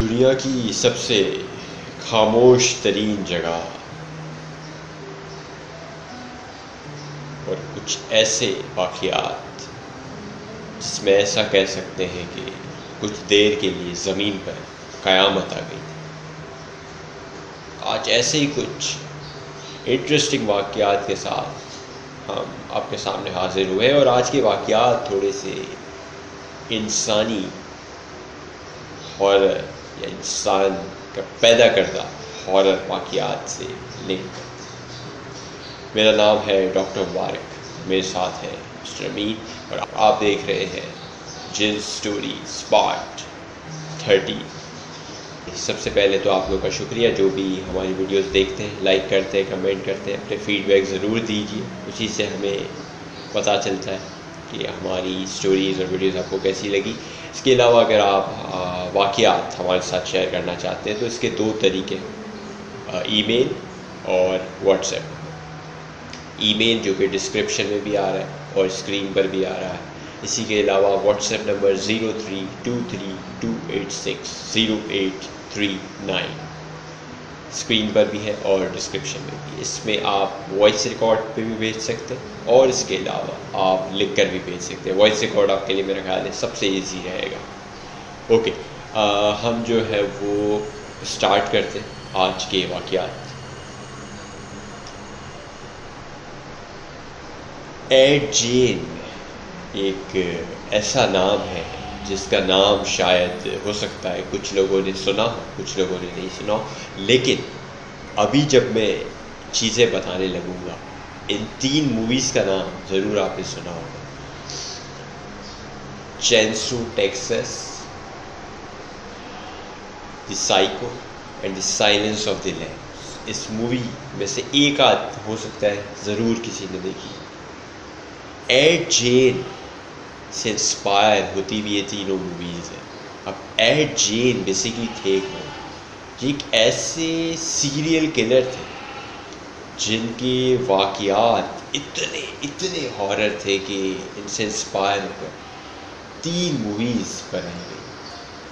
दुनिया की सबसे खामोश तरीन जगह और कुछ ऐसे वाक़यात जिसमें ऐसा कह सकते हैं कि कुछ देर के लिए ज़मीन पर क़यामत आ गई। आज ऐसे ही कुछ इंटरेस्टिंग वाक़यात के साथ हम आपके सामने हाज़िर हुए हैं और आज के वाक़यात थोड़े से इंसानी हॉरर या इंसान का पैदा करदा हॉरर वाक़यात से लिंक। मेरा नाम है डॉक्टर मुबारक, मेरे साथ है मिस्टर अमीन और आप देख रहे हैं जिन स्टोरीज पार्ट 30। सबसे पहले तो आप लोगों का शुक्रिया जो भी हमारी वीडियोस देखते हैं, लाइक करते हैं, कमेंट करते हैं, अपने फीडबैक ज़रूर दीजिए। उसी से हमें पता चलता है कि हमारी स्टोरीज़ और वीडियोस आपको कैसी लगी। इसके अलावा अगर आप वाक़यात हमारे साथ शेयर करना चाहते हैं तो इसके दो तरीके, ईमेल और व्हाट्सएप। ईमेल जो कि डिस्क्रिप्शन में भी आ रहा है और स्क्रीन पर भी आ रहा है। इसी के अलावा व्हाट्सएप नंबर 0323286039 स्क्रीन पर भी है और डिस्क्रिप्शन में भी। इसमें आप वॉइस रिकॉर्ड पे भी भेज सकते हैं और इसके अलावा आप लिख कर भी भेज सकते हैं। वॉइस रिकॉर्ड आपके लिए मेरा ख्याल है सबसे ईजी रहेगा। ओके, हम जो है वो स्टार्ट करते हैं आज के वाक़यात। एड जेन एक ऐसा नाम है जिसका नाम शायद हो सकता है कुछ लोगों ने सुना हो, कुछ लोगों ने नहीं सुना हो, लेकिन अभी जब मैं चीज़ें बताने लगूँगा इन 3 मूवीज़ का नाम ज़रूर आपने सुना होगा। Chainsaw Texas, the psycho and the silence of the lambs. इस मूवी में से एक आध हो सकता है ज़रूर किसी ने देखी। एड जेन से इंस्पायर होती भी ये तीनों मूवीज़ हैं। अब एड जेन बेसिकली थे कौन? एक ऐसे सीरियल किलर थे जिनके वाक़यात इतने हॉरर थे कि इनसे इंस्पायर होकर 3 मूवीज़ बनाई गई।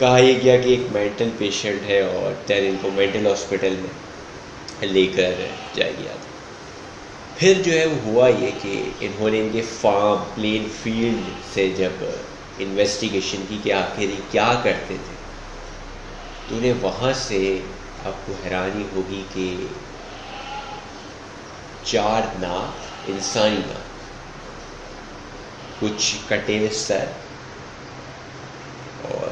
कहा यह गया कि एक मेंटल पेशेंट है और दैन इनको मेंटल हॉस्पिटल में लेकर जाया गया था। फिर जो है वो हुआ ये कि इन्होंने इनके फार्म प्लेन फील्ड से जब इन्वेस्टिगेशन की कि आखिर ये क्या करते थे, तो उन्हें वहाँ से आपको हैरानी होगी कि 4 नाक, इंसानी नाक, कुछ कटे हुए सर और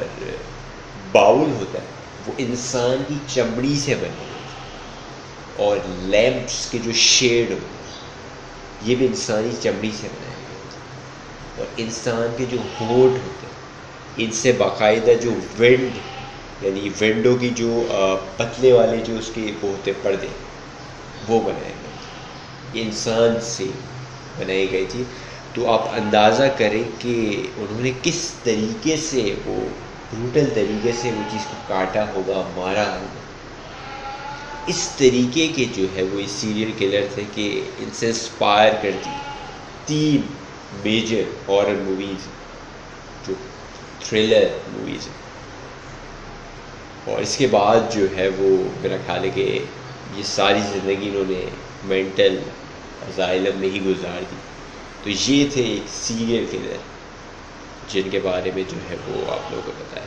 बाउल होता है वो इंसान की चमड़ी से बने और लैंप्स के जो शेड होते हैं ये भी इंसानी चमड़ी से बनाए गए और इंसान के जो होंठ होते हैं इनसे बाकायदा जो विंड यानी विंडो की जो पतले वाले जो उसके वो होते पर्दे वो बनाए गए इंसान से बनाई गई थी। तो आप अंदाज़ा करें कि उन्होंने किस तरीके से वो ब्रूटल तरीके से वो चीज़ को काटा होगा, मारा होगा। इस तरीके के जो है वो सीरियल किलर थे कि इनसे इंस्पायर करती 3 मेजर हॉरर मूवीज़ जो थ्रिलर मूवीज़ हैं। और इसके बाद जो है वो मेरा ख्याल है कि ये सारी ज़िंदगी इन्होंने मेंटल असाइलम में ही गुजार दी। तो ये थे एक सीरियल किलर जिनके बारे में जो है वो आप लोगों को बताया।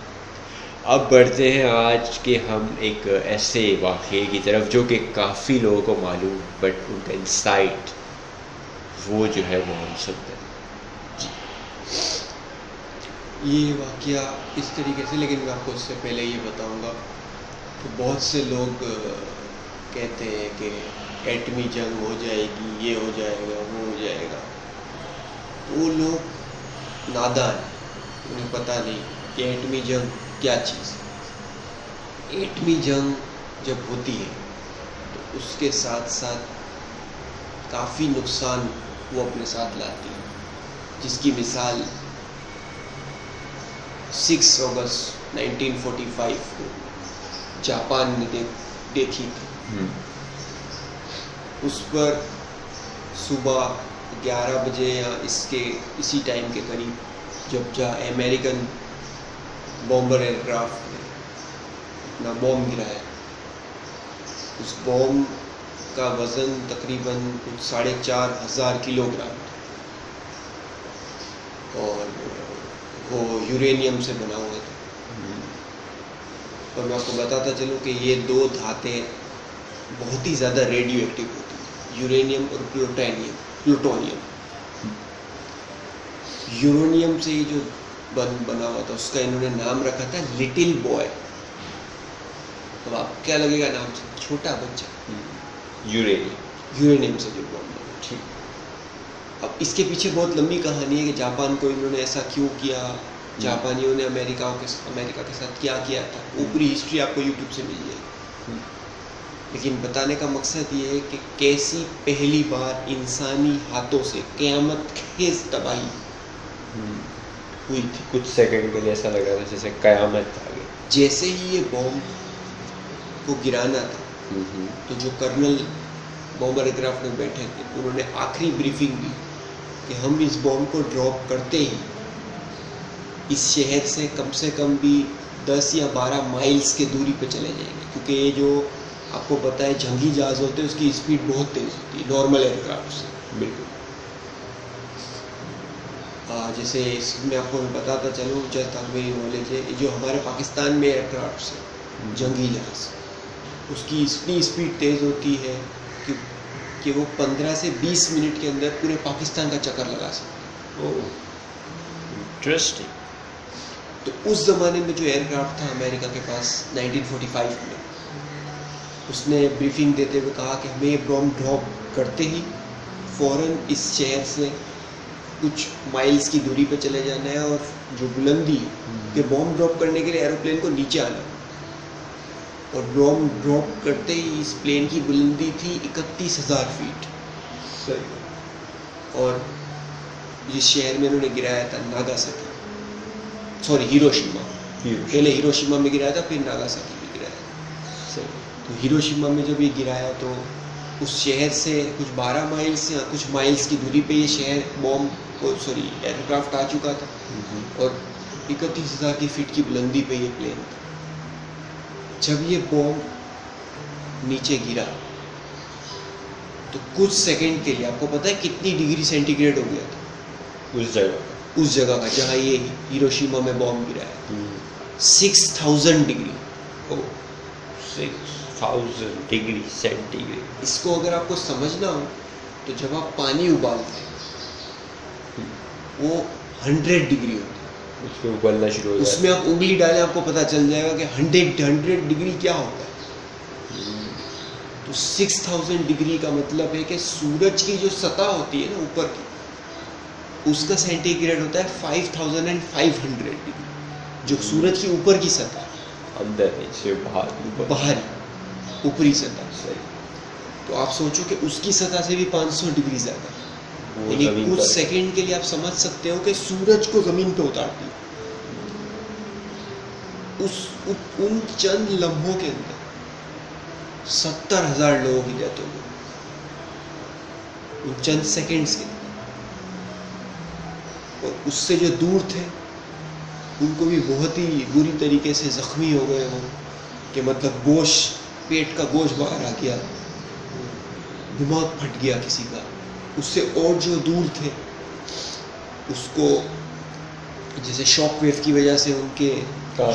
अब बढ़ते हैं आज के हम एक ऐसे वाक़ये की तरफ जो कि काफ़ी लोगों को मालूम है बट उनका इंसाइट वो जो है वो हम सुनते हैं। ये वाक़या इस तरीके से, लेकिन मैं आपको उससे पहले ये बताऊंगा कि बहुत से लोग कहते हैं कि एटमी जंग हो जाएगी, ये हो जाएगा, वो हो जाएगा। वो लोग नादान, उन्हें पता नहीं कि एटमी जंग क्या चीज़ है। एटमी जंग जब होती है तो उसके साथ साथ काफ़ी नुकसान वो अपने साथ लाती है, जिसकी मिसाल 6 अगस्त 1945 को जापान ने देखी थी। उस पर सुबह 11 बजे या इसी टाइम के करीब जब अमेरिकन बॉम्बर एयरक्राफ्ट ने अपना बॉम्ब गिराया। उस बॉम्ब का वज़न तकरीबन कुछ 4,500 किलोग्राम था और वो यूरेनियम से बना हुआ था। और मैं आपको बताता चलूँ कि ये दो धातें बहुत ही ज़्यादा रेडियो एक्टिव होती हैं, यूरेनियम और प्लूटोनियम। यूरेनियम से ये जो बना हुआ था उसका इन्होंने नाम रखा था लिटिल बॉय। तो आप क्या लगेगा नाम से? छोटा बच्चा। यूरेनियम से जो बॉम्ब बना। ठीक। अब इसके पीछे बहुत लंबी कहानी है कि जापान को इन्होंने ऐसा क्यों किया, जापानियों ने अमेरिका के साथ क्या किया था। ऊपरी हिस्ट्री आपको यूट्यूब से मिल जाएगी। लेकिन बताने का मकसद ये है कि कैसी पहली बार इंसानी हाथों से क़यामत खेज़ तबाही हुई थी। कुछ सेकंड के लिए ऐसा लग रहा था जैसे कयामत आ गई। जैसे ही ये बॉम्ब को गिराना था तो जो कर्नल बॉम्बर एयरक्राफ्ट में बैठे थे उन्होंने आखिरी ब्रीफिंग दी कि हम इस बॉम्ब को ड्रॉप करते ही इस शहर से कम भी 10 या 12 माइल्स के दूरी पे चले जाएंगे, क्योंकि ये जो आपको पता है जंगी जहाज़ होते हैं उसकी स्पीड बहुत तेज़ होती है नॉर्मल एयरक्राफ्ट से। बिल्कुल। जैसे इसमें आपको मैं बताता चलूँ, जस्ट तक मेरी नॉलेज है, जो हमारे पाकिस्तान में एयरक्राफ्ट है जंगी जहाज़, उसकी इतनी स्पीड तेज़ होती है कि वो 15 से 20 मिनट के अंदर पूरे पाकिस्तान का चक्कर लगा सकते हैं। इंटरेस्टिंग। तो उस ज़माने में जो एयरक्राफ्ट था अमेरिका के पास 1945 में, उसने ब्रीफिंग देते हुए कहा कि हमें बॉम्ब ड्रॉप करते ही फ़ौरन इस शहर से कुछ माइल्स की दूरी पे चले जाना है और जो बुलंदी के बॉम्ब ड्रॉप करने के लिए एरोप्लेन को नीचे आना। और बॉम्ब ड्रॉप करते ही इस प्लेन की बुलंदी थी 31,000 फीट। सही। और जिस शहर में उन्होंने गिराया था हिरोशिमा। पहले हिरोशिमा में गिराया था, फिर नागासाकी में गिराया था। सही। तो हिरोशिमा में जब ये गिराया तो उस शहर से कुछ 12 माइल्स या कुछ माइल्स की दूरी पे ये शहर एयरक्राफ्ट आ चुका था और 31,000 की फीट की बुलंदी पे ये प्लेन था। जब ये बॉम्ब नीचे गिरा तो कुछ सेकंड के लिए आपको पता है कितनी डिग्री सेंटीग्रेड हो गया था उस जगह का जहाँ ये हिरोशिमा में बॉम्ब गिराया। 6,000 डिग्री। 6,000 degree centigrade. इसको अगर आपको समझना हो तो जब आप पानी उबालते हैं वो 100 डिग्री होती है, उसमें उबलना शुरू हो जाता है। उसमें आप उंगली डालें आपको पता चल जाएगा कि 100 डिग्री क्या होता है। तो 6,000 डिग्री का मतलब है कि सूरज की जो सतह होती है ना ऊपर की, उसका सेंटीग्रेड होता है 5,500 डिग्री, जो सूरज की ऊपर की सतह, अंदर से बाहर ऊपरी सतह। सही। तो आप सोचो कि उसकी सतह से भी 500 डिग्री ज़्यादा, यानी कुछ सेकंड के लिए आप समझ सकते हो कि सूरज को ज़मीन पे उतार दिया। उन चंद लम्हों के अंदर 70,000 लोगों की डेथ हो गई, उन चंद सेकंड्स के। और उससे जो दूर थे उनको भी बहुत ही बुरी तरीके से ज़ख्मी हो गए हों कि मतलब पेट का गोश्त बाहर आ गया, दिमाग फट गया किसी का। उससे और जो दूर थे उसको जैसे शॉक वेव की वजह से उनके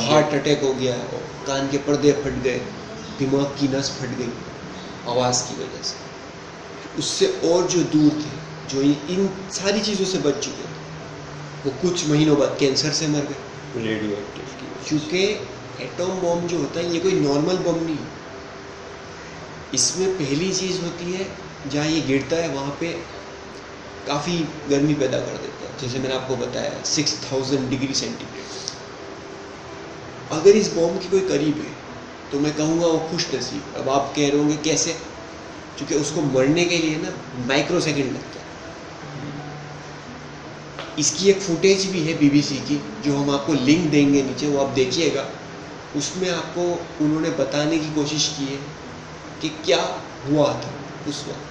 हार्ट अटैक हो गया, कान के पर्दे फट गए, दिमाग की नस फट गई आवाज़ की वजह से। उससे और जो दूर थे, जो इन सारी चीज़ों से बच चुके थे, वो कुछ महीनों बाद कैंसर से मर गए, रेडियो एक्टिव की। क्योंकि एटम बॉम्ब जो होता है ये कोई नॉर्मल बम नहीं है। इसमें पहली चीज़ होती है जहाँ ये गिरता है वहाँ पे काफ़ी गर्मी पैदा कर देता है, जैसे मैंने आपको बताया 6,000 डिग्री सेंटीग्रेड। अगर इस बॉम्ब की कोई करीब है तो मैं कहूँगा वो खुश नसीब। अब आप कह रहे होंगे कैसे, क्योंकि उसको मरने के लिए ना माइक्रो सेकेंड लगता है। इसकी एक फुटेज भी है BBC की, जो हम आपको लिंक देंगे नीचे, वो आप देखिएगा। उसमें आपको उन्होंने बताने की कोशिश की है कि क्या हुआ था उस वक्त।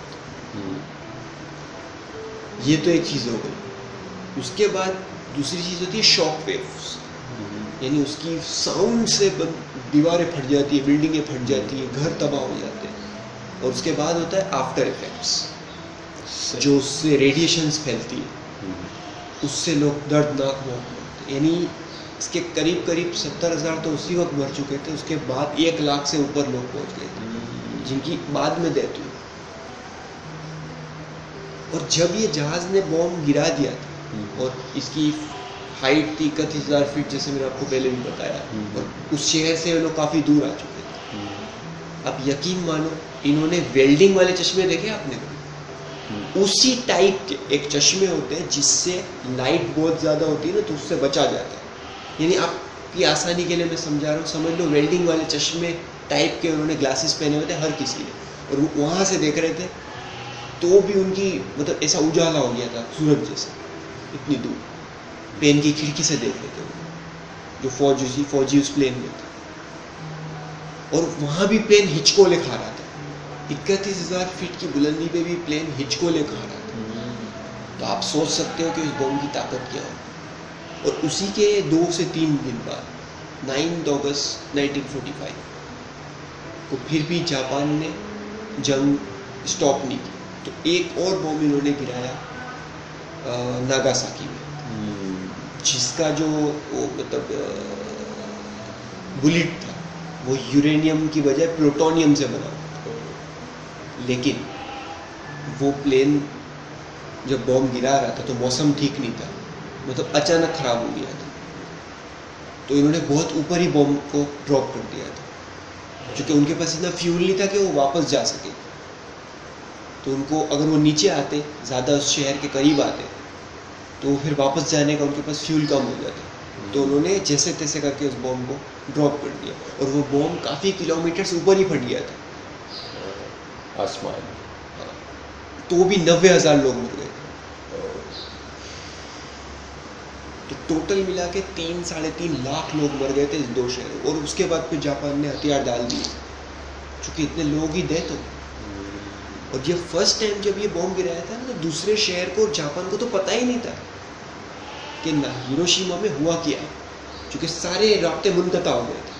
ये तो एक चीज़ हो गई। उसके बाद दूसरी चीज़ होती है शॉक वेव्स, यानी उसकी साउंड से दीवारें फट जाती है, बिल्डिंगें फट जाती है, घर तबाह हो जाते हैं। और उसके बाद होता है आफ्टर इफेक्ट्स, जो उससे रेडिएशंस फैलती है, उससे लोग दर्दनाक मौत मरते। यानी इसके करीब करीब 70,000 तो उसी वक्त मर चुके थे, उसके बाद 1 लाख से ऊपर लोग पहुंच गए थे जिनकी बाद में डेथ हुई। और जब ये जहाज ने बॉम्ब गिरा दिया था और इसकी हाइट थी 31,000 फीट, जैसे मैंने आपको पहले भी बताया, और उस शहर से लोग काफ़ी दूर आ चुके थे। अब यकीन मानो, इन्होंने वेल्डिंग वाले चश्मे देखे आपने कभी? उसी टाइप के एक चश्मे होते हैं जिससे लाइट बहुत ज़्यादा होती है ना, तो उससे बचा जाता है। यानी आपकी आसानी के लिए मैं समझा रहा हूँ, समझ लो वेल्डिंग वाले चश्मे टाइप के उन्होंने ग्लासेस पहने हुए थे हर किसी ने, और वहाँ से देख रहे थे तो भी उनकी मतलब ऐसा उजाला हो गया था सूरज जैसा, इतनी दूर प्लेन की खिड़की से देख रहे थे जो फौजी उस प्लेन में था। और वहाँ भी प्लेन हिचकोले खा रहा था, 31,000 फीट की बुलंदी पे भी प्लेन हिचकोले खा रहा था। तो आप सोच सकते हो कि उस बम की ताकत क्या हो। और उसी के 2 से 3 दिन बाद 9 अगस्त 1945 को फिर भी जापान ने जंग स्टॉप नहीं की, तो एक और बम इन्होंने गिराया नागासाकी में, जिसका जो मतलब बुलेट था वो यूरेनियम की बजाय प्लूटोनियम से बना था। लेकिन वो प्लेन जब बॉम्ब गिरा रहा था तो मौसम ठीक नहीं था, मतलब अचानक खराब हो गया था, तो इन्होंने बहुत ऊपर ही बॉम्ब को ड्रॉप कर दिया था, क्योंकि उनके पास इतना फ्यूल नहीं था कि वो वापस जा सके। तो उनको अगर वो नीचे आते, ज़्यादा उस शहर के करीब आते, तो फिर वापस जाने का उनके पास फ्यूल कम हो जाता। तो उन्होंने जैसे तैसे करके उस बॉम्ब को ड्रॉप कर दिया, और वो बॉम्ब काफ़ी किलोमीटर से ऊपर ही फट गया था आसमान, तो भी 90,000 लोग मर गए। तो टोटल मिला के 3-3.5 लाख लोग मर गए थे इस 2 शहरों। और उसके बाद फिर जापान ने हथियार डाल दिए, क्योंकि इतने लोग ही डेथ हो। और ये फर्स्ट टाइम जब ये बॉम्ब गिराया था ना, तो दूसरे शहर को, जापान को तो पता ही नहीं था कि ना हिरोशिमा में हुआ क्या, क्योंकि सारे रास्ते मुनक़ता हो गए थे।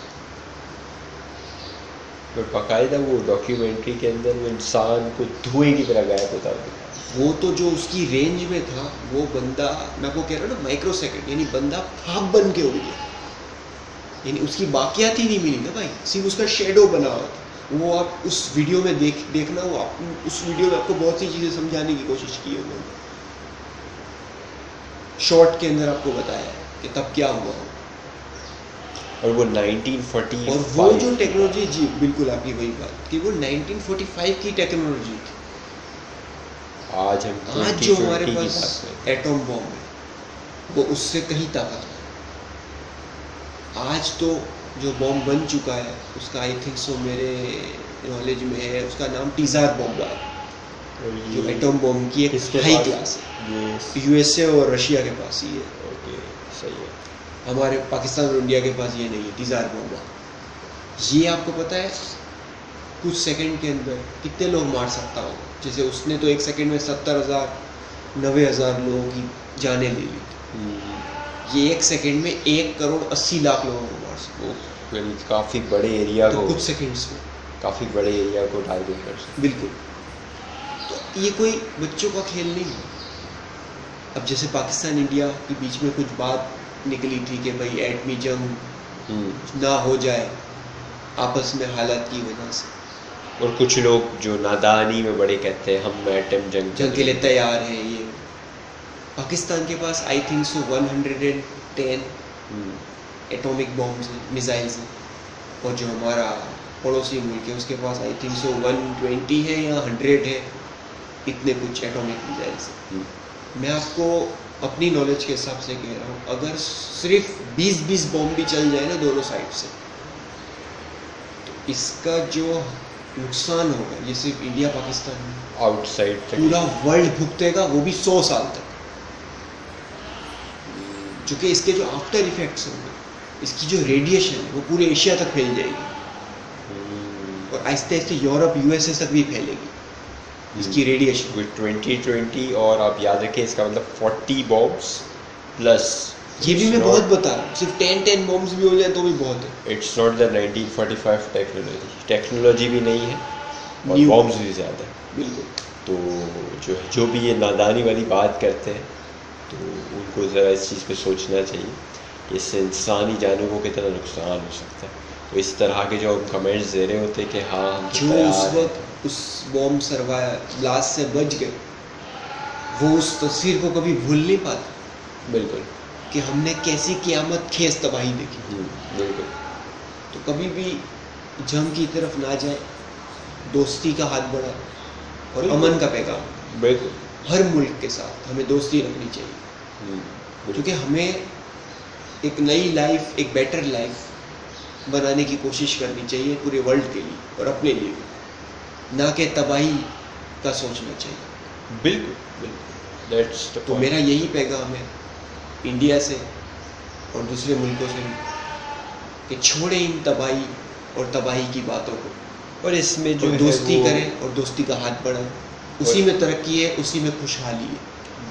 पर बाकायदा वो डॉक्यूमेंट्री के अंदर वो इंसान को धुएं की तरह गायब होता था। वो तो जो उसकी रेंज में था, वो बंदा, मैं आपको कह रहा हूँ ना, माइक्रो सेकेंड, यानी बंदा भाप बन के उड़ गया, यानी उसकी बाकियात ही नहीं मिली ना भाई, सिर्फ उसका शेडो बना हुआ था। वो आप उस वीडियो में देखना, वो आप उस वीडियो में आपको बहुत सी चीज़ें समझाने की कोशिश की है उन्होंने, शॉर्ट के अंदर आपको बताया है कि तब क्या हुआ। और वो 1945, और वो जो टेक्नोलॉजी, जी बिल्कुल आपकी वही बात कि वो 1945 की टेक्नोलॉजी थी। आज जो हमारे पास एटॉम बॉम्ब है, वो उससे कहीं ताकत है। आज तो जो बॉम्ब बन चुका है, उसका आई थिंक सो मेरे नॉलेज में है, उसका नाम टीज़ार बॉम्ब है, जो एटॉम बॉम्ब की एक हाई क्लास है। यूएसए और रशिया के पास ही है। ओके, सही है। हमारे पाकिस्तान और इंडिया के पास ये नहीं है टीज़ार बॉम्ब। ये आपको पता है कुछ सेकंड के अंदर कितने लोग मार सकता हो? जैसे उसने तो 1 सेकंड में 70,000 90,000 लोगों की जानें ले ली। ये 1 सेकंड में 1,80,00,000 लोगों को मार सकता है। काफ़ी बड़े एरिया तो को, कुछ सेकंड्स में काफ़ी बड़े एरिया को टारगेट कर सकते। बिल्कुल। तो ये कोई बच्चों का खेल नहीं है। अब जैसे पाकिस्तान इंडिया के बीच में कुछ बात निकली थी कि भाई एटमी जंग ना हो जाए आपस में हालात की वजह से, और कुछ लोग जो नादानी में बड़े कहते हैं हम एटम जंग के लिए तैयार हैं। ये पाकिस्तान के पास I think so 110 atomic bombs हैं, मिसाइल्स हैं, और जो हमारा पड़ोसी मुल्क है उसके पास आई थिंक सो 120 है या 100 है, इतने कुछ एटॉमिक मिसाइल्स हैं। मैं आपको अपनी नॉलेज के हिसाब से कह रहा हूँ, अगर सिर्फ 20-20 बॉम्ब भी चल जाए ना दोनों साइड से, तो इसका जो नुकसान होगा ये सिर्फ इंडिया पाकिस्तान में, आउटसाइड पूरा वर्ल्ड भुगतेगा, वो भी 100 साल तक। चूँकि इसके जो आफ्टर इफेक्ट्स होंगे, इसकी जो रेडिएशन है वो पूरे एशिया तक फैल जाएगी, और आहिस्ते आहिस्ते यूरोप यूएसए तक भी फैलेगी इसकी रेडिएशन। 2020, और आप याद रखें इसका मतलब 40 बॉम्ब्स प्लस ये भी मैं बहुत बता रहा हूँ, सिर्फ 10 बॉम्ब्स भी हो जाए तो भी बहुत है। इट्स नॉट द 1945 टेक्नोलॉजी भी नहीं है और बॉम्ब्स भी ज़्यादा है। बिल्कुल। तो जो भी ये नादानी वाली बात करते हैं तो उनको ज़रा इस चीज़ पे सोचना चाहिए कि इससे इंसानी जानों को कितना नुकसान हो सकता है। तो इस तरह के जो कमेंट्स दे रहे होते कि हाँ हम जो उस वक्त उस बॉम्ब ब्लास्ट से बच गए, वो उस तस्वीर को कभी भूल नहीं पाते। बिल्कुल, कि हमने कैसी क़यामत खेज तबाही देखी। बिल्कुल। तो कभी भी जंग की तरफ ना जाए, दोस्ती का हाथ बढ़ाए और अमन का पैगाम। बिल्कुल। हर मुल्क के साथ हमें दोस्ती रखनी चाहिए, क्योंकि हमें एक नई लाइफ, एक बेटर लाइफ बनाने की कोशिश करनी चाहिए पूरे वर्ल्ड के लिए और अपने लिए, ना कि तबाही का सोचना चाहिए। बिल्कुल, बिल्कुल। That's the तो point. मेरा यही पैगाम है इंडिया से और दूसरे मुल्कों से भी कि छोड़े इन तबाही और तबाही की बातों को, और इसमें जो दोस्ती करें और दोस्ती का हाथ बढ़ाएं। उसी में तरक्की है, उसी में खुशहाली है।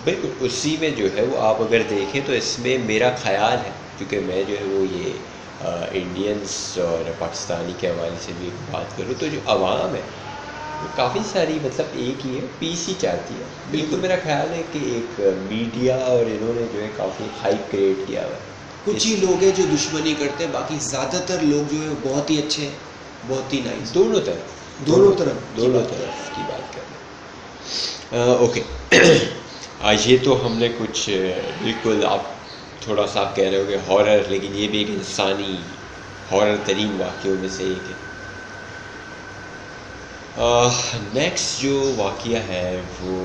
बिल्कुल, उसी में जो है वो आप अगर देखें तो इसमें मेरा ख्याल है, क्योंकि मैं जो है वो ये इंडियंस और पाकिस्तानी के हवाले से भी बात करूँ तो जो आवाम है वो काफ़ी सारी मतलब एक ही है, पीस ही चाहती है। बिल्कुल, मेरा ख्याल है कि एक मीडिया और इन्होंने जो है काफ़ी हाइप क्रिएट किया हुआ है। कुछ ही लोग हैं जो दुश्मनी करते हैं, बाकी ज़्यादातर लोग जो है बहुत ही अच्छे हैं, बहुत ही नाइस। दोनों तरफ की बात कर रहे हैं। ओके। ये तो हमने कुछ बिल्कुल, आप थोड़ा सा आप कह रहे हो कि हॉरर, लेकिन ये भी एक इंसानी हॉरर तरीन वाक़ियों में से एक है। नेक्स्ट जो वाक़या है वो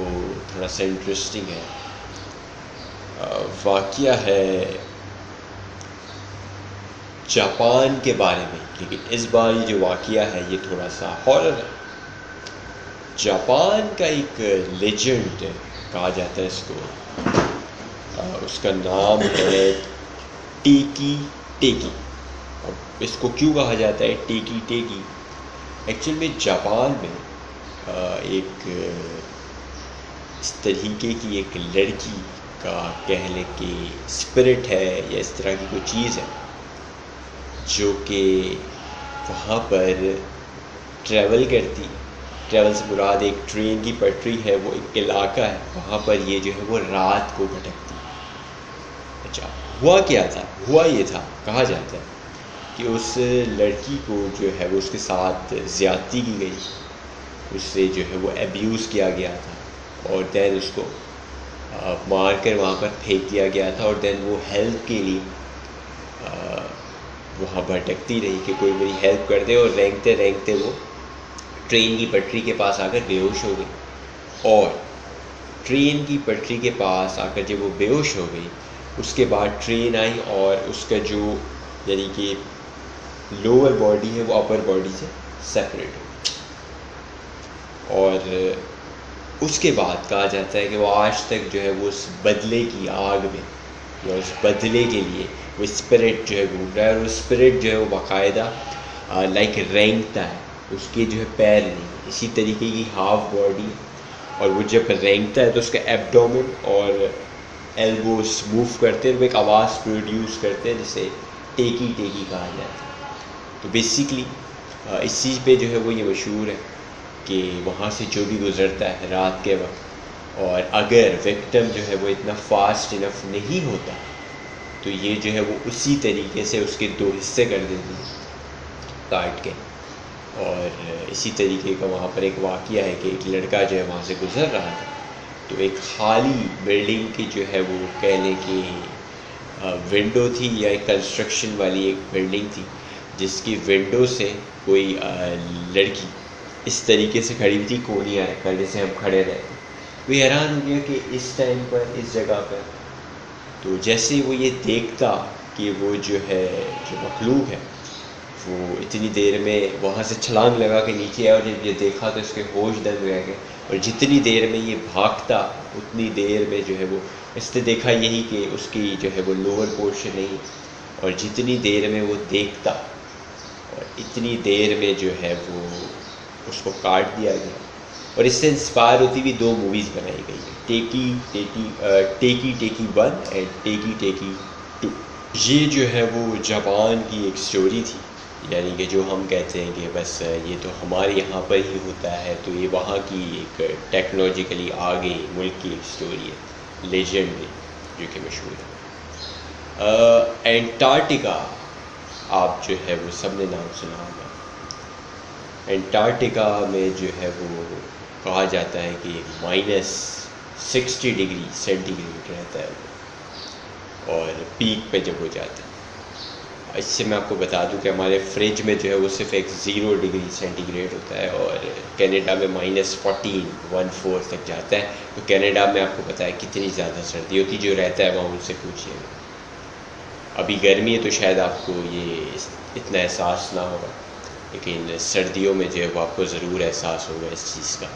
थोड़ा सा इंटरेस्टिंग है। वाक़या है जापान के बारे में, लेकिन इस बार ये जो वाक़या है ये थोड़ा सा हॉरर है। जापान का एक लेजेंड कहा जाता है इसको, उसका नाम है टेकी टेकी। अब इसको क्यों कहा जाता है टेकी टेकी? एक्चुअल में जापान में एक इस तरीके की एक लड़की का कह लें कि स्पिरिट है या इस तरह की कोई चीज़ है जो कि वहाँ पर ट्रैवल करती। ट्रैवल से मुराद एक ट्रेन की पटरी है, वो एक इलाका है, वहाँ पर ये जो है वो रात को भटकती है। अच्छा, हुआ क्या था? हुआ ये था, कहा जाता है कि उस लड़की को जो है वो उसके साथ ज़्यादती की गई, उससे जो है वो अब्यूज़ किया गया था और दैन उसको मार कर वहाँ पर फेंक दिया गया था। और दैन वो हेल्प के लिए वहाँ भटकती रही कि कोई मेरी हेल्प कर दे, और रेंगते रेंगते वो ट्रेन की पटरी के पास आकर बेहोश हो गई। और ट्रेन की पटरी के पास आकर जब वो बेहोश हो गई, उसके बाद ट्रेन आई और उसका जो यानी कि लोअर बॉडी है वो अपर बॉडी से सेपरेट हो। और उसके बाद कहा जाता है कि वो आज तक जो है वो उस बदले की आग में या उस बदले के लिए वो स्पिरिट जो है घूम रहा है। और वो स्पिरिट जो है वो बाकायदा लाइक रेंगता है, उसके जो है पैर नहीं, इसी तरीके की हाफ बॉडी। और वो जब रेंगता है तो उसका एब्डोमेन और एल्बोस मूव करते हैं, वो एक आवाज़ प्रोड्यूस करते हैं जिसे टेकी टेकी कहा जाता है। तो बेसिकली इस चीज़ पे जो है वो ये मशहूर है कि वहाँ से जो भी गुज़रता है रात के वक्त, और अगर विक्टिम जो है वो इतना फास्ट इनफ नहीं होता तो ये जो है वो उसी तरीके से उसके दो हिस्से कर देती है काट के। और इसी तरीके का वहाँ पर एक वाक़या है कि एक लड़का जो है वहाँ से गुज़र रहा था, तो एक खाली बिल्डिंग की जो है वो कह लें कि विंडो थी या एक कंस्ट्रक्शन वाली एक बिल्डिंग थी, जिसकी विंडो से कोई लड़की इस तरीके से खड़ी हुई थी, कोनिया रखकर जैसे हम खड़े रहते। वो हैरान हो गया कि इस टाइम पर इस जगह पर। तो जैसे वो ये देखता कि वो जो है जो मखलूक है वो इतनी देर में वहाँ से छलांग लगा के नीचे आया, और जब ये देखा तो इसके होश दंग रह गए। और जितनी देर में ये भागता उतनी देर में जो है वो इसने देखा यही कि उसकी जो है वो लोअर पोर्शन नहीं, और जितनी देर में वो देखता और इतनी देर में जो है वो उसको काट दिया गया। और इससे इंस्पायर होती हुई दो मूवीज़ बनाई गई है, टेकी टेकी 1 एंड टेकी टेकी ये जो है वो जापान की एक स्टोरी थी, यानी कि जो हम कहते हैं कि बस ये तो हमारे यहाँ पर ही होता है, तो ये वहाँ की एक टेक्नोलॉजिकली आगे मुल्क की एक स्टोरी है, लेजेंड में जो कि मशहूर है। एंटार्क्टिका, आप जो है वो सब ने नाम सुना होगा। एंटार्क्टिका में जो है वो कहा जाता है कि -60 डिग्री सेंटीग्रेड रहता है वो, और पीक पे जब हो जाता है। इससे मैं आपको बता दूं कि हमारे फ्रिज में जो है वो सिर्फ एक 0 डिग्री सेंटीग्रेड होता है, और कनाडा में -14 तक जाता है। तो कनाडा में आपको पता है कितनी ज़्यादा सर्दी होती, जो रहता है वहाँ उनसे पूछिएगा। अभी गर्मी है तो शायद आपको ये इतना एहसास ना होगा, लेकिन सर्दियों में जो है वो आपको ज़रूर एहसास होगा इस चीज़ का।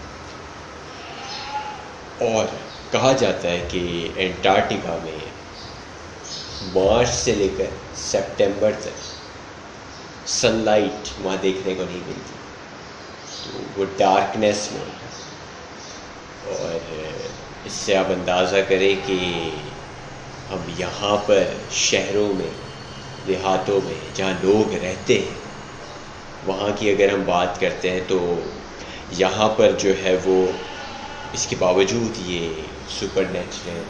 और कहा जाता है कि एंटार्क्टिका में मार्च से लेकर सितंबर तक सनलाइट वहाँ देखने को नहीं मिलती, तो वो डार्कनेस में होता है। और इससे आप अंदाज़ा करें कि हम यहाँ पर शहरों में, देहातों में जहाँ लोग रहते हैं, वहाँ की अगर हम बात करते हैं तो यहाँ पर जो है वो इसके बावजूद ये सुपरनेचुरल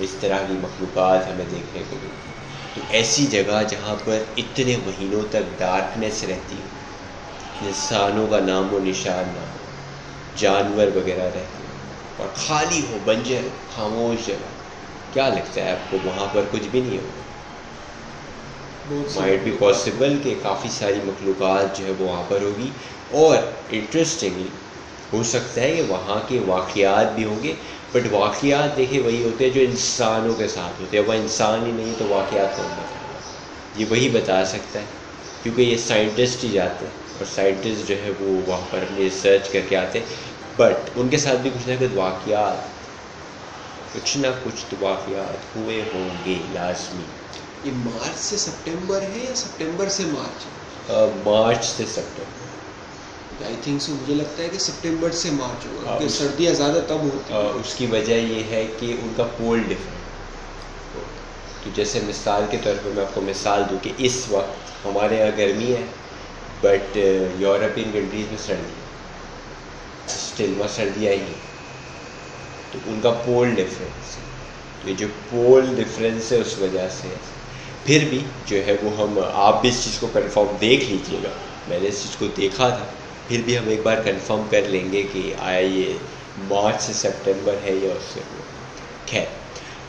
इस तरह की मखलूक़ात हमें देखने को मिलती। तो ऐसी जगह जहाँ पर इतने महीनों तक डार्कनेस रहती हो, इंसानों का नामो निशान ना हो, जानवर वगैरह रहते हो, और खाली हो, बंजर खामोश जगह, क्या लगता है आपको वहाँ पर कुछ भी नहीं होगा? माइट बी पॉसिबल कि काफ़ी सारी मखलूक़ात जो है वो वहाँ पर होगी, और इंटरेस्टिंगली हो सकता है कि वहाँ के वाक़यात भी होंगे, बट वाक़यात देखिए वही होते हैं जो इंसानों के साथ होते हैं। वह इंसान ही नहीं तो वाक़यात कौन बताएगा? ये वही बता सकता है, क्योंकि ये साइंटिस्ट ही जाते हैं, और साइंटिस्ट जो है वो वहाँ पर अपनी रिसर्च करके आते हैं, बट उनके साथ भी कुछ ना कुछ वाक़यात, कुछ ना कुछ तो वाक़यात हुए होंगे लाजमी। ये मार्च से सितंबर है या सितंबर से मार्च? मार्च से सितंबर। आई थिंक सो, मुझे लगता है कि सितंबर से मार्च होगा, क्योंकि सर्दियाँ ज़्यादा तब होती हैं। उसकी वजह ये है कि उनका पोल डिफरेंट। तो जैसे मिसाल के तौर पर मैं आपको मिसाल दूँ कि इस वक्त हमारे यहाँ गर्मी है, बट यूरोपियन कंट्रीज़ में सर्दी है, स्टिल वहाँ सर्दियाँ ही हैं, तो उनका पोल डिफरेंस है। तो ये जो पोल डिफरेंस है उस वजह से, फिर भी जो है वो हम, आप भी इस चीज़ को कंफर्म देख लीजिएगा, मैंने इस चीज़ को देखा था, फिर भी हम एक बार कंफर्म कर लेंगे कि आया ये मार्च से सितंबर है या उससे वो। खैर,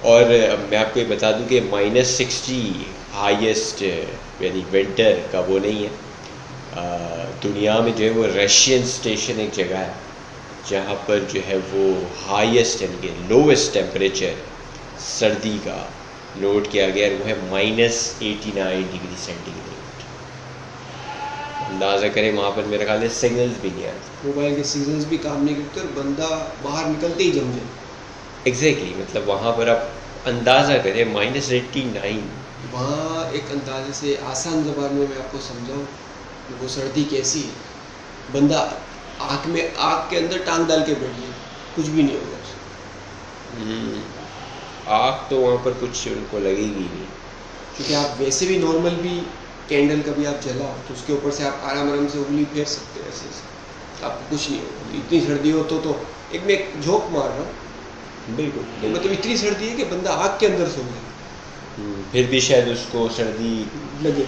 और मैं आपको ये बता दूं कि -60 हाईएस्ट यानी विंटर का वो नहीं है। दुनिया में जो है वो रशियन स्टेशन एक जगह है जहाँ पर जो है वो हाईएस्ट यानी कि लोवेस्ट टेम्परेचर सर्दी का नोट किया गया, वो है -89 डिग्री सेंटीग्रेड। अंदाज़ा करें वहाँ पर मेरे ख्याल से सिग्नल्स भी नहीं आते, मोबाइल के सिग्नल्स भी काम नहीं करते, और बंदा बाहर निकलते ही जम जाए। एग्जैक्टली, मतलब वहाँ पर आप अंदाज़ा करें -89। वहाँ एक अंदाजे से आसान ज़बान में मैं आपको समझाऊँ वो सर्दी कैसी है, बंदा आँख के अंदर टांग डाल के बैठ जाए, कुछ भी नहीं होगा उसको। आँख तो वहाँ पर कुछ उनको लगेगी नहीं, क्योंकि आप वैसे भी नॉर्मल भी कैंडल कभी आप जलाओ तो उसके ऊपर से आप आराम से उंगली फेर सकते हैं, ऐसे आपको कुछ नहीं होगा। इतनी सर्दी हो तो एक मैं एक झोंक मार रहा हूँ, बिल्कुल, मतलब इतनी सर्दी है कि बंदा आग के अंदर सो जाए, फिर भी शायद उसको सर्दी लगे।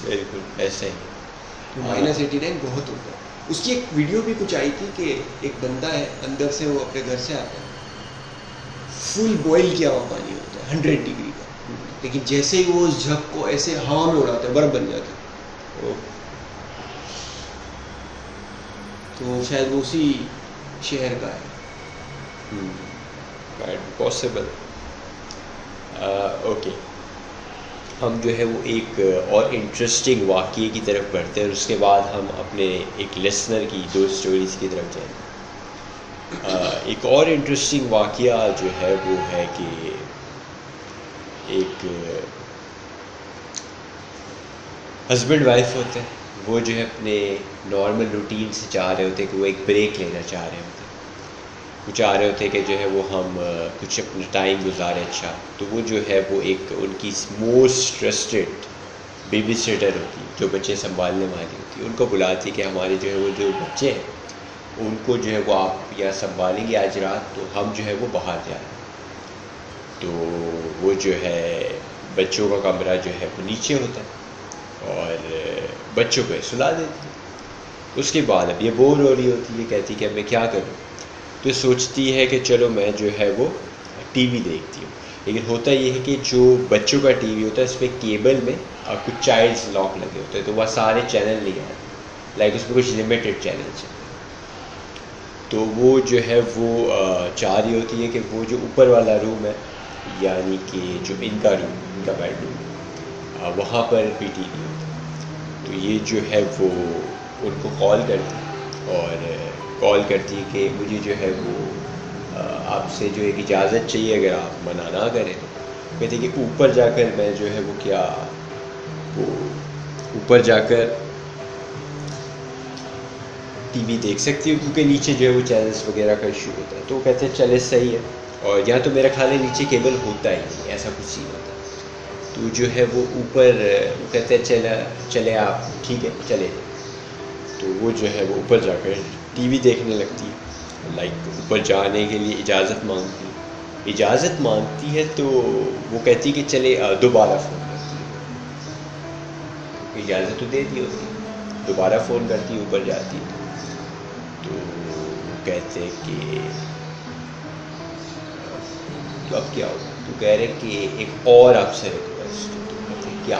बिल्कुल ऐसे ही। तो -89 बहुत होता है। उसकी एक वीडियो भी कुछ आई थी कि एक बंदा है, अंदर से वो अपने घर से आता है, फुल बॉयल किया हुआ पानी होता है 100 डिग्री का, लेकिन जैसे ही वो उस झग को ऐसे हवा में उड़ाते हैं, बर्फ बन जाता है। तो शायद वो उसी शहर का है। पॉसिबल। ओके, हम जो है वो एक और इंटरेस्टिंग वाक़ये की तरफ बढ़ते हैं, और उसके बाद हम अपने एक लिसनर की 2 स्टोरीज़ की तरफ जाएंगे। एक और इंटरेस्टिंग वाक़या जो है वो है कि एक हस्बैंड वाइफ होते हैं, वो जो है अपने नॉर्मल रूटीन से चाह रहे होते हैं कि वो एक ब्रेक लेना चाह रहे होते हैं, वो चाह रहे होते कि जो है वो हम कुछ अपना टाइम गुजारें अच्छा। तो वो जो है वो एक उनकी मोस्ट ट्रस्टेड बेबी सिटर होती है जो बच्चे संभालने वाली होती है, उनको बुलाती है कि हमारे जो है वो जो बच्चे हैं उनको जो है वो आप यहाँ संभालेंगे आज रात, तो हम जो है वो बाहर जा रहे हैं। तो वो जो है बच्चों का कमरा जो है वो नीचे होता है और बच्चों को सुला देती है। उसके बाद अब ये बोर हो रही होती है, कहती है कि अब मैं क्या करूँ, तो सोचती है कि चलो मैं जो है वो टीवी देखती हूँ। लेकिन होता ये है कि जो बच्चों का टीवी होता है उस पर केबल में कुछ चाइल्ड्स लॉक लगे होते हैं, तो वह सारे चैनल नहीं आते, लाइक उसमें कुछ लिमिटेड चैनल्स हैं। तो वो जो है वो चाह रही होती है कि वो जो ऊपर वाला रूम है, यानी कि जो इनका रूम, इनका बेडरूम, वहाँ पर भी टीवी होता है। तो ये जो है वो उनको कॉल करती है और कॉल करती है कि मुझे जो है वो आपसे जो एक इजाज़त चाहिए, अगर आप मना ना करें तो। कहते हैं कि ऊपर जाकर मैं जो है वो क्या वो ऊपर जाकर टीवी देख सकती हूँ, क्योंकि नीचे जो है वो चैनल्स वगैरह का इशू होता है। तो वो कहते हैं चले सही है, और यहाँ तो मेरा ख्याल है नीचे केबल होता ही नहीं, ऐसा कुछ सीन होता है। तो जो है वो ऊपर कहते हैं चले आप ठीक है चले जाए। तो वो जो है वो ऊपर जाकर टीवी देखने लगती है, लाइक ऊपर जाने के लिए इजाज़त मांगती है। तो वो कहती है कि चले दोबारा फ़ोन करती है, इजाज़त तो दे दी होती है, दोबारा फ़ोन करती है, ऊपर जाती है। तो वो कहते हैं कि तो अब क्या होगा, तो कह रहे कि एक और आपसे रिक्वेस्ट। तो कहते हैं क्या,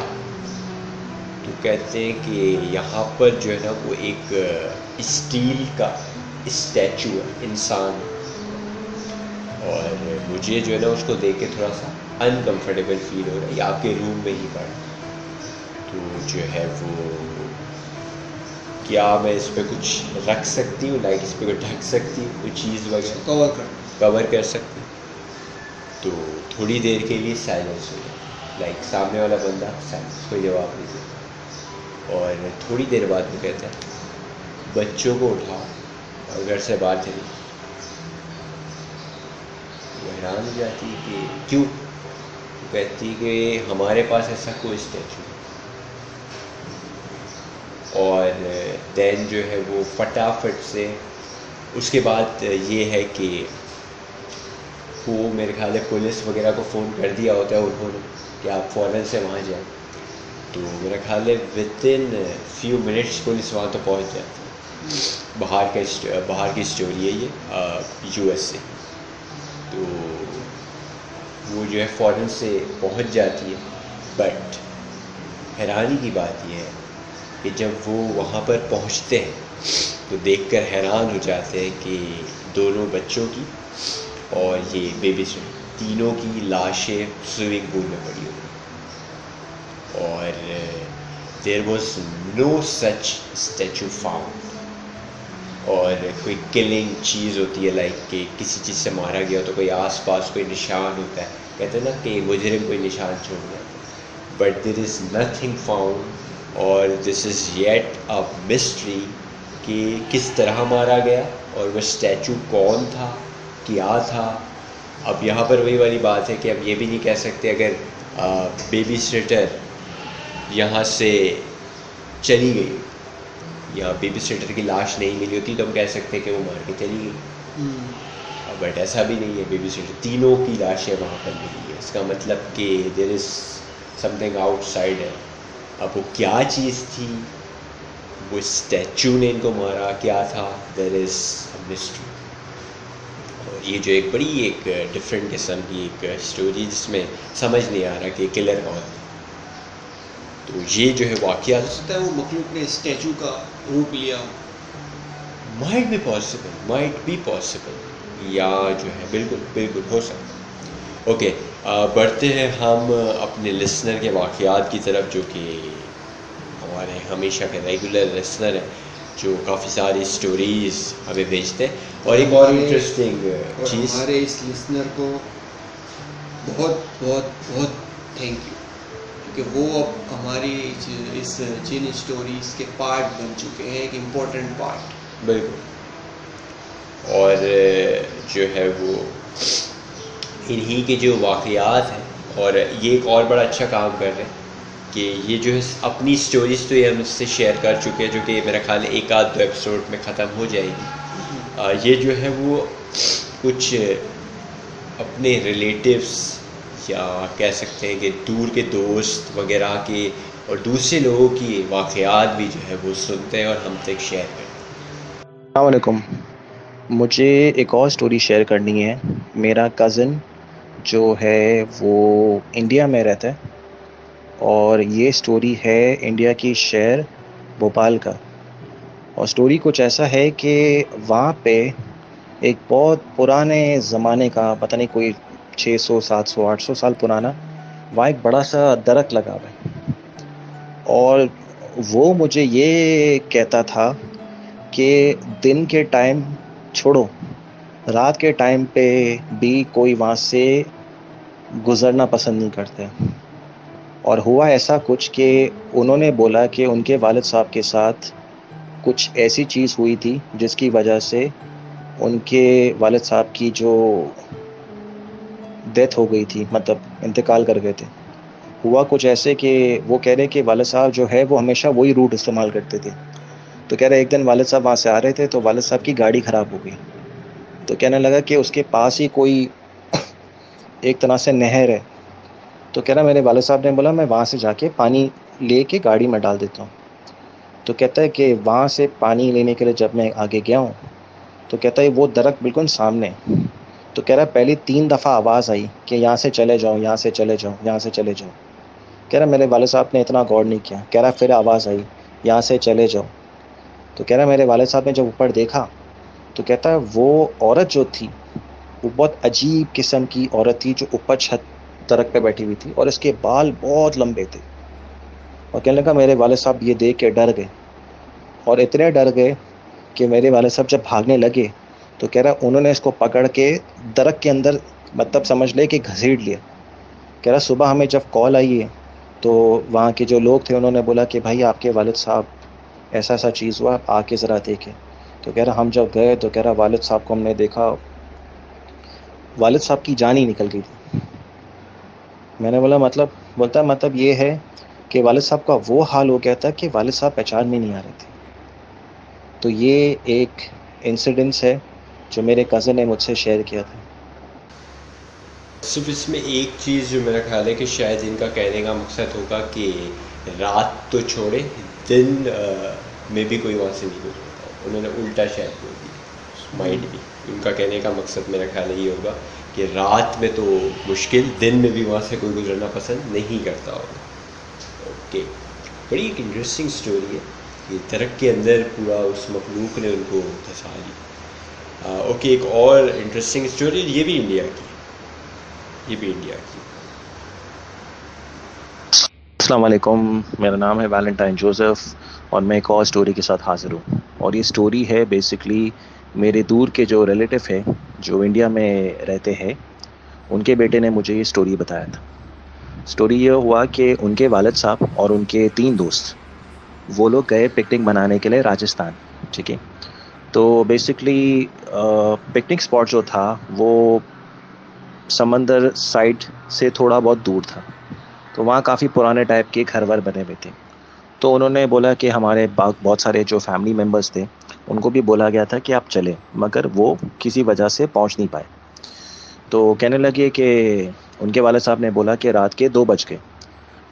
तो कहते हैं कि यहाँ पर जो है ना वो एक स्टील का स्टैचू है, इंसान, और मुझे जो है ना उसको देख के थोड़ा सा अनकंफर्टेबल फील हो रहा है, ये आपके रूम में ही पड़ा। तो जो है वो क्या मैं इस पर कुछ रख सकती हूँ, लाइक इस पर कुछ ढक सकती हूँ, कोई चीज़ वगैरह कवर कर सकती हूँ। तो थोड़ी देर के लिए साइलेंस हो गया, लाइक सामने वाला बंदा साइलेंस, कोई जवाब नहीं देता। और थोड़ी देर बाद वो कहता है बच्चों को उठाओ और घर से बाहर चली। वो हैरान हो जाती है कि क्यों, वो कहती है कि हमारे पास ऐसा कोई स्टैचू, और देन जो है वो फटाफट से उसके बाद ये है कि वो मेरे ख्याल है पुलिस वगैरह को फ़ोन कर दिया होता है उन्होंने कि आप फ़ौरन से वहाँ जाएं। तो मेरा ख्याल है विदिन फ्यू मिनट्स पुलिस वहाँ तो पहुँच जाती है। बाहर की स्टोरी है ये, US से। तो वो जो है फ़ौरन से पहुँच जाती है। बट हैरानी की बात यह है कि जब वो वहाँ पर पहुँचते हैं तो देखकर हैरान हो जाते हैं कि दोनों बच्चों की और ये बेबी तीनों की लाशें स्विमिंग पूल में पड़ी हुई, और there was no such statue found. और कोई किलिंग चीज़ होती है, लाइक कि किसी चीज़ से मारा गया तो कोई आसपास कोई निशान होता है, कहते हैं ना कि मुजरिम कोई निशान छोड़ जाता है, but there is nothing found. और this is yet a mystery कि किस तरह मारा गया और वह स्टैचू कौन था, क्या था। अब यहाँ पर वही वाली बात है कि अब ये भी नहीं कह सकते अगर बेबी सिटर यहाँ से चली गई, या बेबी सिटर की लाश नहीं मिली होती, तो हम कह सकते हैं कि वो मार के चली गई। बट ऐसा भी नहीं है, बेबी सिटर तीनों की लाशें वहाँ पर मिली है। इसका मतलब कि देयर इज़ समथिंग आउटसाइड है। अब वो क्या चीज़ थी, वो स्टैचू ने इनको मारा, क्या था, देयर इज़ अ मिस्ट्री। और ये जो एक बड़ी एक डिफरेंट किस्म की एक स्टोरी जिसमें समझ नहीं आ रहा कि किलर कौन था। तो ये जो है वाक़या, हो सकता है वो मखलूक ने स्टैचू का रूप लिया, माइट बी पॉसिबल, या जो है बिल्कुल हो सकता है। ओके, बढ़ते हैं हम अपने लिसनर के वाक़यात की तरफ, जो कि हमारे हमेशा के रेगुलर लिसनर हैं, जो काफ़ी सारी स्टोरीज़ हमें भेजते हैं। और एक और इंटरेस्टिंग चीज़, हमारे इस लिसनर को बहुत बहुत बहुत थैंक यू, क्योंकि वो अब हमारी इस जिन स्टोरीज़ के पार्ट बन चुके हैं, एक इम्पोर्टेंट पार्ट। बिल्कुल। और जो है वो इन्हीं के जो वाक़यात हैं, और ये एक और बड़ा अच्छा काम कर रहे हैं कि ये जो है अपनी स्टोरीज़ तो ये हमसे शेयर कर चुके हैं, जो कि मेरा ख्याल है एक आध दो एपिसोड में ख़त्म हो जाएगी। ये जो है वो कुछ अपने रिलेटिव्स या कह सकते हैं कि दूर के दोस्त वगैरह के और दूसरे लोगों की वाक़यात भी जो है वो सुनते हैं और हम तक शेयर करते हैं। अस्सलाम वालेकुम। मुझे एक और स्टोरी शेयर करनी है। मेरा कज़न जो है वो इंडिया में रहता है और ये स्टोरी है इंडिया की शहर भोपाल का। और स्टोरी कुछ ऐसा है कि वहाँ पे एक बहुत पुराने ज़माने का, पता नहीं कोई 600 700 800 साल पुराना, वहाँ एक बड़ा सा दरख्त लगा हुआ है। और वो मुझे ये कहता था कि दिन के टाइम छोड़ो, रात के टाइम पे भी कोई वहाँ से गुज़रना पसंद नहीं करते। और हुआ ऐसा कुछ कि उन्होंने बोला कि उनके वालिद साहब के साथ कुछ ऐसी चीज़ हुई थी जिसकी वजह से उनके वालिद साहब की जो डेथ हो गई थी, मतलब इंतकाल कर गए थे। हुआ कुछ ऐसे कि वो कह रहे कि वालिद साहब जो है वो हमेशा वही रूट इस्तेमाल करते थे। तो कह रहे एक दिन वालिद साहब वहाँ से आ रहे थे तो वालिद साहब की गाड़ी ख़राब हो गई। तो कहने लगा कि उसके पास ही कोई एक तरह से नहर है। तो कह रहा मेरे वालिद साहब ने बोला मैं वहाँ से जाके पानी ले के गाड़ी में डाल देता हूँ। तो कहता है कि वहाँ से पानी लेने के लिए जब मैं आगे गया हूँ तो कहता है वो दरख्त बिल्कुल सामने। तो कह रहा पहली 3 दफ़ा आवाज़ आई कि यहाँ से चले जाओ, यहाँ से चले जाओ, यहाँ से चले जाओ। कह रहा मेरे वालिद साहब ने इतना गौर नहीं किया। कह रहा फिर आवाज़ आई यहाँ से चले जाओ। तो कह रहा मेरे वालिद साहब ने जब ऊपर देखा तो कहता है वो औरत जो थी वो बहुत अजीब किस्म की औरत थी, जो ऊपर छत दरख्त पे बैठी हुई थी और इसके बाल बहुत लंबे थे। और कहने लगा मेरे वालिद साहब ये देख के डर गए, और इतने डर गए कि मेरे वालिद साहब जब भागने लगे तो कह रहा उन्होंने इसको पकड़ के दरख्त के अंदर, मतलब समझ ले कि घसीट लिया। कह रहा सुबह हमें जब कॉल आई है तो वहाँ के जो लोग थे उन्होंने बोला कि भाई आपके वालिद साहब ऐसा ऐसा चीज़ हुआ, आप आके ज़रा देखें। तो कह रहा हम जब गए तो कह रहा वालिद साहब को हमने देखा, वालिद साहब की जान ही निकल गई थी। मैंने बोला मतलब? बोलता मतलब ये है कि वालिद साहब का वो हाल हो गया था कि वालिद साहब पहचान में नहीं आ रहे थे। तो ये एक इंसिडेंस है जो मेरे कज़न ने मुझसे शेयर किया था। सिर्फ इसमें एक चीज़ जो मेरा ख्याल है कि शायद इनका कहने का मकसद होगा कि रात तो छोड़े, दिन में भी कोई वहाँ से नहीं गुजरता। उन्होंने उल्टा शायद बोल दिया, माइंड भी। उनका कहने का मकसद मेरा ख्याल ये होगा कि रात में तो मुश्किल, दिन में भी वहाँ से कोई गुजरना पसंद नहीं करता होगा। ओके, बड़ी एक इंटरेस्टिंग स्टोरी है कि दरख्त के अंदर पूरा उस मखलूक ने उनको धंसा लिया। ओके, एक और इंटरेस्टिंग स्टोरी, ये भी इंडिया की। अस्सलाम वालेकुम, मेरा नाम है वैलेंटाइन जोसेफ और मैं एक और स्टोरी के साथ हाज़िर हूँ। और ये स्टोरी है बेसिकली मेरे दूर के जो रिलेटिव है जो इंडिया में रहते हैं, उनके बेटे ने मुझे ये स्टोरी बताया था। स्टोरी ये हुआ कि उनके वालिद साहब और उनके 3 दोस्त वो लोग गए पिकनिक मनाने के लिए राजस्थान। ठीक है, तो बेसिकली पिकनिक स्पॉट जो था वो समंदर साइड से थोड़ा बहुत दूर था। तो वहाँ काफ़ी पुराने टाइप के घर वर बने हुए थे। तो उन्होंने बोला कि हमारे बहुत सारे जो फैमिली मेम्बर्स थे उनको भी बोला गया था कि आप चलें, मगर वो किसी वजह से पहुँच नहीं पाए। तो कहने लगे कि उनके वाले साहब ने बोला कि रात के 2 बज गए।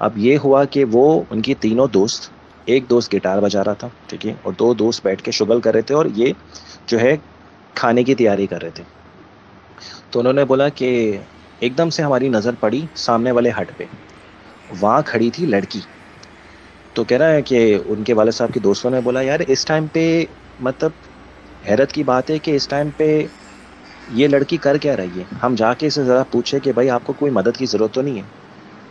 अब ये हुआ कि वो उनकी तीनों दोस्त, एक दोस्त गिटार बजा रहा था, ठीक है, और 2 दोस्त बैठ के शुगल कर रहे थे और ये जो है खाने की तैयारी कर रहे थे। तो उन्होंने बोला कि एकदम से हमारी नज़र पड़ी सामने वाले हट पे, वहाँ खड़ी थी लड़की। तो कह रहा है कि उनके वाले साहब के दोस्तों ने बोला यार इस टाइम पे, मतलब हैरत की बात है कि इस टाइम पे ये लड़की कर क्या रही है, हम जाके इसे ज़रा पूछे कि भाई आपको कोई मदद की ज़रूरत तो नहीं है।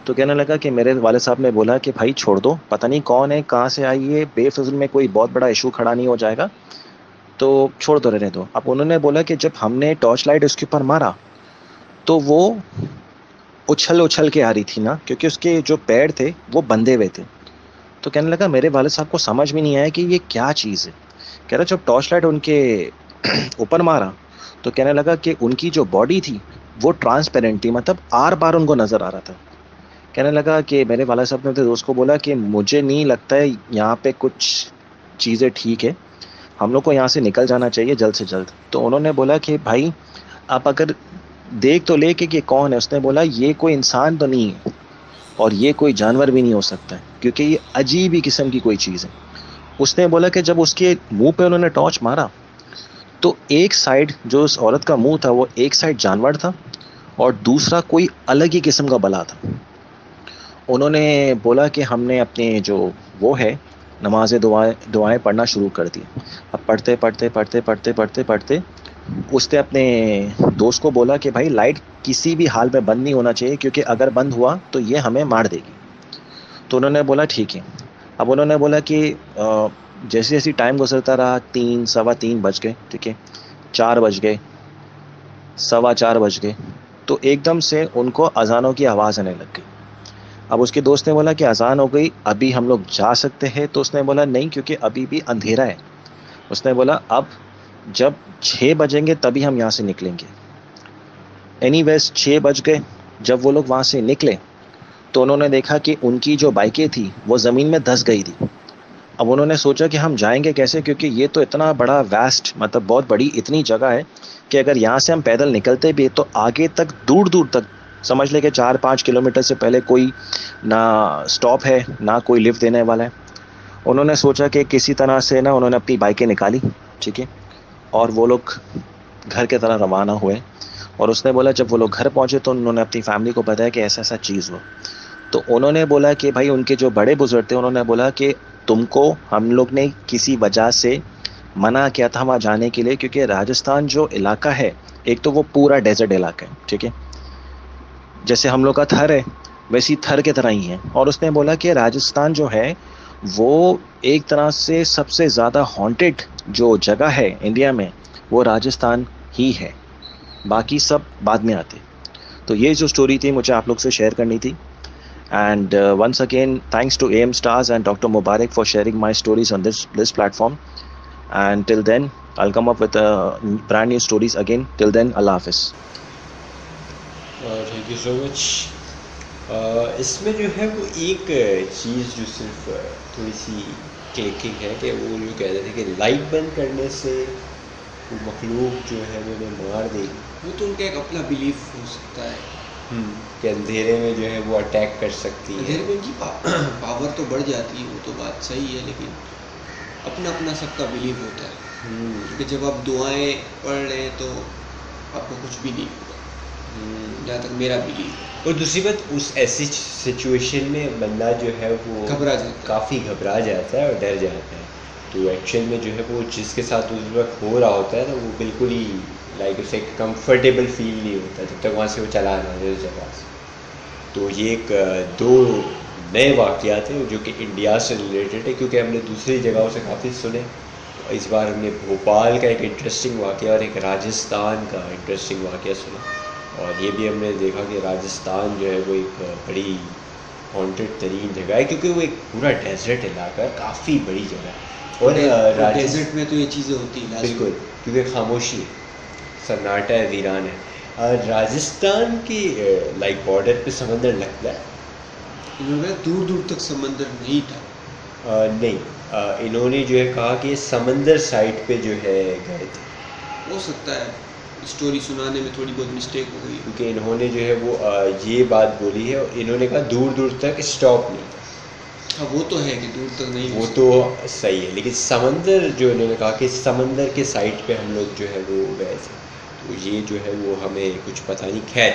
तो कहने लगा कि मेरे वाले साहब ने बोला कि भाई छोड़ दो, पता नहीं कौन है, कहाँ से आई है, बेफिज़ूल में कोई बहुत बड़ा इशू खड़ा नहीं हो जाएगा, तो छोड़ दो, रहने दो। अब उन्होंने बोला कि जब हमने टॉर्च लाइट उसके ऊपर मारा तो वो उछल उछल के आ रही थी ना, क्योंकि उसके जो पैर थे वो बंधे हुए थे। तो कहने लगा मेरे वाले साहब को समझ में नहीं आया कि ये क्या चीज़ है। कह रहा जब टॉर्च लाइट उनके ऊपर मारा तो कहने लगा कि उनकी जो बॉडी थी वो ट्रांसपेरेंट थी, मतलब आर पार उनको नज़र आ रहा था। कहने लगा कि मेरे वाला साहब ने अपने दोस्त को बोला कि मुझे नहीं लगता है यहाँ पे कुछ चीज़ें ठीक है, हम लोग को यहाँ से निकल जाना चाहिए जल्द से जल्द। तो उन्होंने बोला कि भाई आप अगर देख तो ले कि ये कौन है। उसने बोला ये कोई इंसान तो नहीं है और ये कोई जानवर भी नहीं हो सकता है, क्योंकि ये अजीब ही किस्म की कोई चीज़ है। उसने बोला कि जब उसके मुंह पे उन्होंने टॉर्च मारा तो एक साइड जो उस औरत का मुंह था वो एक साइड जानवर था और दूसरा कोई अलग ही किस्म का बला था। उन्होंने बोला कि हमने अपने जो वो है नमाज़ें दुआएं पढ़ना शुरू कर दी। अब पढ़ते पढ़ते पढ़ते पढ़ते पढ़ते पढ़ते उसने अपने दोस्त को बोला कि भाई लाइट किसी भी हाल में बंद नहीं होना चाहिए, क्योंकि अगर बंद हुआ तो ये हमें मार देगी। तो उन्होंने बोला ठीक है। अब उन्होंने बोला कि जैसे जैसे टाइम गुजरता रहा, 3 सवा 3 बज गए, ठीक है, 4 बज गए, सवा 4 बज गए, तो एकदम से उनको अजानों की आवाज़ आने लग गई। अब उसके दोस्त ने बोला कि अजान हो गई, अभी हम लोग जा सकते हैं? तो उसने बोला नहीं, क्योंकि अभी भी अंधेरा है। उसने बोला अब जब 6 बजेंगे तभी हम यहाँ से निकलेंगे। एनीवेज 6 बज गए। जब वो लोग वहाँ से निकले तो उन्होंने देखा कि उनकी जो बाइकें थी वो ज़मीन में धंस गई थी। अब उन्होंने सोचा कि हम जाएंगे कैसे, क्योंकि ये तो इतना बड़ा वास्ट, मतलब बहुत बड़ी इतनी जगह है कि अगर यहाँ से हम पैदल निकलते भी तो आगे तक दूर दूर तक समझ ले कि 4-5 किलोमीटर से पहले कोई ना स्टॉप है ना कोई लिफ्ट देने वाला है। उन्होंने सोचा कि किसी तरह से ना उन्होंने अपनी बाइकें निकाली, ठीक है, और वो लोग घर के तरह रवाना हुए। और उसने बोला जब वो लोग घर पहुँचे तो उन्होंने अपनी फैमिली को बताया कि ऐसा ऐसा चीज़ हुआ। तो उन्होंने बोला कि भाई उनके जो बड़े बुजुर्ग थे उन्होंने बोला कि तुमको हम लोग ने किसी वजह से मना किया था वहाँ जाने के लिए, क्योंकि राजस्थान जो इलाका है एक तो वो पूरा डेजर्ट इलाका है, ठीक है, जैसे हम लोग का थर है वैसी थर के तरह ही है। और उसने बोला कि राजस्थान जो है वो एक तरह से सबसे ज़्यादा हॉन्टेड जो जगह है इंडिया में वो राजस्थान ही है, बाकी सब बाद में आते। तो ये जो स्टोरी थी मुझे आप लोग से शेयर करनी थी। And once again, thanks to AM Stars and Dr. Mubarak for sharing my stories on this platform. And till then, I'll come up with brand new stories again. Till then, Allah Hafiz. Thank you so much. इसमें जो है वो एक चीज़ जो सिर्फ थोड़ी सी clicking है कि वो जो कह रहे थे कि लाइट बंद करने से वो मखलूक जो है वो उन्हें मार देगी। वो तो उनका एक अपना बिलीफ हो सकता है कि अंधेरे में जो है वो अटैक कर सकती है। अंधेरे में उनकी पावर तो बढ़ जाती है, वो तो बात सही है, लेकिन अपना अपना सबका बिलीव होता है। क्योंकि जब आप दुआएं पढ़ रहे हैं तो आपको कुछ भी नहीं होगा, जहाँ तक मेरा बिलीव है। और दूसरी बात उस ऐसी सिचुएशन में बंदा जो है वो घबरा जाता है, काफ़ी घबरा जाता है और डर जाता है। तो एक्चुअल में जो है वो जिसके साथ उस वक्त हो रहा होता है ना वो बिल्कुल ही लाइक उसे कंफर्टेबल फील नहीं होता जब तक वहाँ से वो चला ना जाए उस जगह से। तो ये एक 2 नए वाक़यात हैं जो कि इंडिया से रिलेटेड है, क्योंकि हमने दूसरी जगहों से काफ़ी सुने। इस बार हमने भोपाल का एक इंटरेस्टिंग वाक़या और एक राजस्थान का इंटरेस्टिंग वाक़या सुना। और ये भी हमने देखा कि राजस्थान जो है वो एक बड़ी हॉन्टेड तरीन जगह है, क्योंकि वो एक पूरा डेजर्ट इलाका है, काफ़ी बड़ी जगह है। और डेजर्ट में तो ये चीज़ें होती हैं बिल्कुल, क्योंकि खामोशी है, सन्नाटा है, वीरान है। राजस्थान की लाइक बॉर्डर पे समंदर लगता है। इन्होंने दूर दूर तक समंदर नहीं था। नहीं, इन्होंने जो है कहा कि समंदर साइड पे जो है गए थे। हो सकता है स्टोरी सुनाने में थोड़ी बहुत मिस्टेक हो गई, क्योंकि इन्होंने जो है वो ये बात बोली है, इन्होंने कहा दूर दूर तक स्टॉप नहीं था। हाँ वो तो है कि दूर तक नहीं, वो तो सही है, लेकिन समंदर जो इन्होंने कहा कि समंदर के साइड पे हम लोग जो है वो गए थे, तो ये जो है वो हमें कुछ पता नहीं। खैर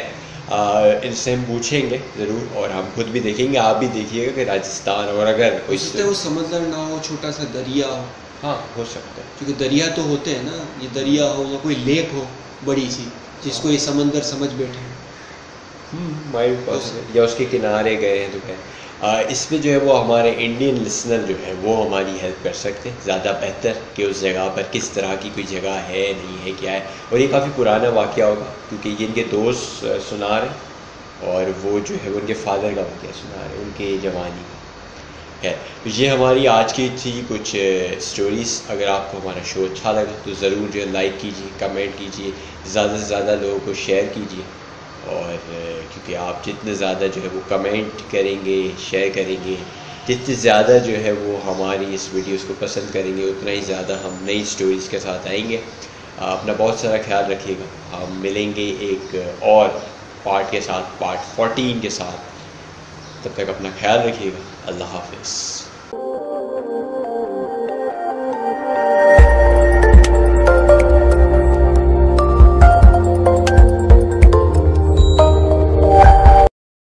इनसे हम पूछेंगे ज़रूर और हम खुद भी देखेंगे, आप भी देखिएगा कि राजस्थान और अगर हो सकता है वो समंदर ना हो, छोटा सा दरिया हो। हाँ हो सकता है, क्योंकि दरिया तो होते हैं ना, ये दरिया हो या कोई लेक हो बड़ी सी जिसको ये समंदर समझ बैठे हैं, या उसके किनारे गए हैं। तो खैर इसमें जो है वो हमारे इंडियन लिसनर जो है वो हमारी हेल्प कर सकते हैं ज़्यादा बेहतर कि उस जगह पर किस तरह की कोई जगह है नहीं है क्या है। और ये काफ़ी पुराना वाक़या होगा क्योंकि ये इनके दोस्त सुना रहे और वो जो है वो उनके फादर का वाक़या सुना रहे, उनके जवानी का। खैर, तो ये हमारी आज की थी कुछ स्टोरीज़। अगर आपको हमारा शो अच्छा लगा तो ज़रूर जो है लाइक कीजिए, कमेंट कीजिए, ज़्यादा से ज़्यादा लोगों को शेयर कीजिए। और क्योंकि आप जितने ज़्यादा जो है वो कमेंट करेंगे, शेयर करेंगे, जितने ज़्यादा जो है वो हमारी इस वीडियोस को पसंद करेंगे, उतना ही ज़्यादा हम नई स्टोरीज़ के साथ आएंगे। अपना बहुत सारा ख्याल रखिएगा। हम मिलेंगे एक और पार्ट के साथ, पार्ट 14 के साथ। तब तक अपना ख्याल रखिएगा। अल्लाह हाफ़िज़।